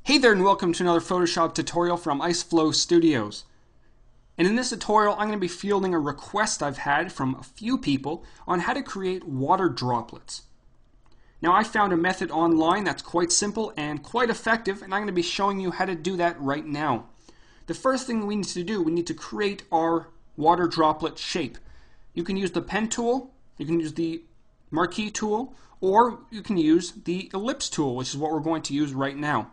Hey there and welcome to another Photoshop tutorial from IceFlow Studios. And in this tutorial I'm going to be fielding a request I've had from a few people on how to create water droplets. Now I found a method online that's quite simple and quite effective, and I'm going to be showing you how to do that right now. The first thing we need to do, we need to create our water droplet shape. You can use the pen tool, you can use the marquee tool, or you can use the ellipse tool, which is what we're going to use right now.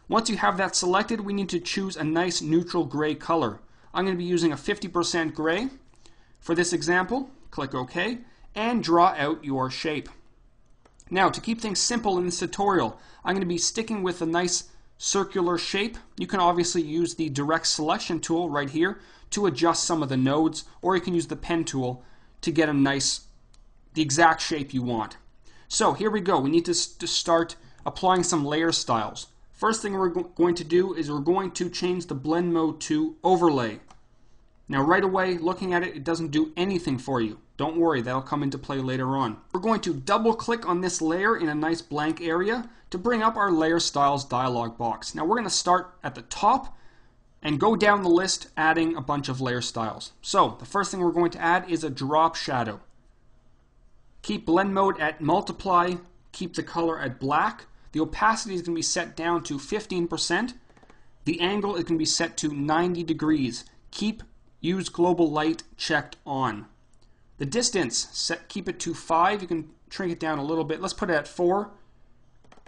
Once you have that selected, we need to choose a nice neutral gray color. I'm going to be using a 50% gray for this example. Click OK and draw out your shape. Now, to keep things simple in this tutorial, I'm going to be sticking with a nice circular shape. You can obviously use the direct selection tool right here to adjust some of the nodes, or you can use the pen tool to get the exact shape you want. So here we go. We need to start applying some layer styles. First thing we're going to do is we're going to change the blend mode to overlay. Now right away, looking at it, it doesn't do anything for you. Don't worry, that'll come into play later on. We're going to double click on this layer in a nice blank area to bring up our layer styles dialog box. Now we're going to start at the top and go down the list adding a bunch of layer styles. So the first thing we're going to add is a drop shadow. Keep blend mode at multiply, keep the color at black. The opacity is going to be set down to 15%. The angle is going to be set to 90 degrees. Keep use global light checked on. The distance, keep it to 5. You can shrink it down a little bit. Let's put it at 4.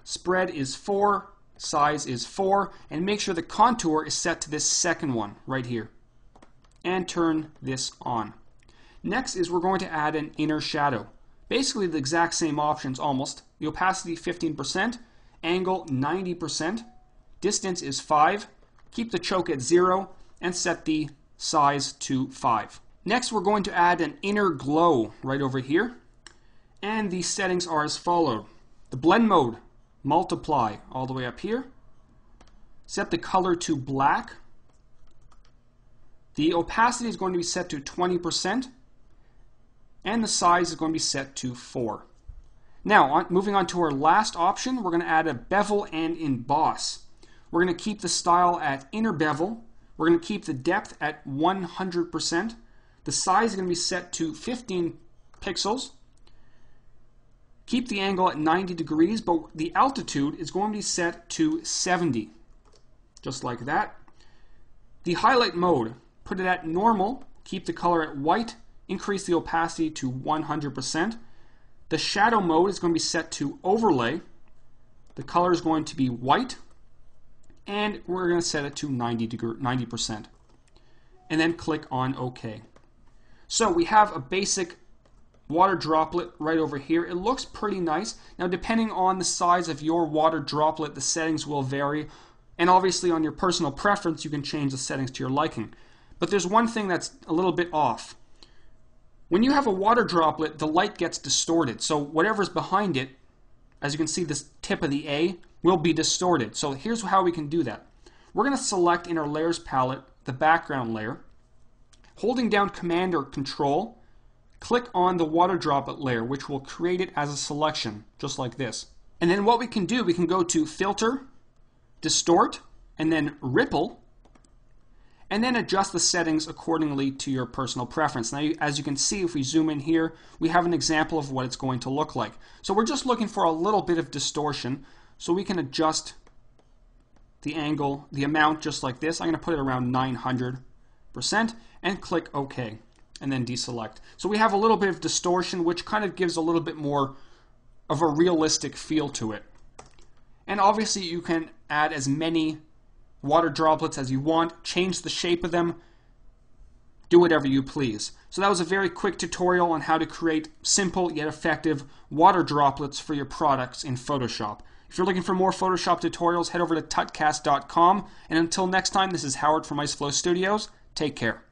Spread is 4. Size is 4. And make sure the contour is set to this second one right here. And turn this on. Next is we're going to add an inner shadow. Basically the exact same options almost. The opacity 15%. Angle 90%, distance is 5, keep the choke at 0, and set the size to 5. Next we're going to add an inner glow right over here, and the settings are as follows. The blend mode, multiply all the way up here, set the color to black, the opacity is going to be set to 20%, and the size is going to be set to 4. Now, moving on to our last option, we're going to add a bevel and emboss. We're going to keep the style at inner bevel. We're going to keep the depth at 100%. The size is going to be set to 15 pixels. Keep the angle at 90 degrees, but the altitude is going to be set to 70. Just like that. The highlight mode, put it at normal. Keep the color at white. Increase the opacity to 100%. The shadow mode is going to be set to overlay. The color is going to be white. And we're going to set it to 90%. And then click on OK. So we have a basic water droplet right over here. It looks pretty nice. Now depending on the size of your water droplet, the settings will vary. And obviously on your personal preference, you can change the settings to your liking. But there's one thing that's a little bit off. When you have a water droplet, the light gets distorted. So whatever's behind it, as you can see, this tip of the A will be distorted. So here's how we can do that. We're going to select in our layers palette the background layer. Holding down Command or Control, click on the water droplet layer, which will create it as a selection, just like this. And then what we can do, we can go to Filter, Distort, and then Ripple, and then adjust the settings accordingly to your personal preference. Now, as you can see, if we zoom in here, we have an example of what it's going to look like. So we're just looking for a little bit of distortion, so we can adjust the angle, the amount, just like this. I'm going to put it around 900% and click OK, and then deselect. So we have a little bit of distortion, which kind of gives a little bit more of a realistic feel to it. And obviously you can add as many water droplets as you want, change the shape of them, do whatever you please. So that was a very quick tutorial on how to create simple yet effective water droplets for your products in Photoshop. If you're looking for more Photoshop tutorials, head over to tutcast.com, and until next time, this is Howard from IceFlow Studios. Take care.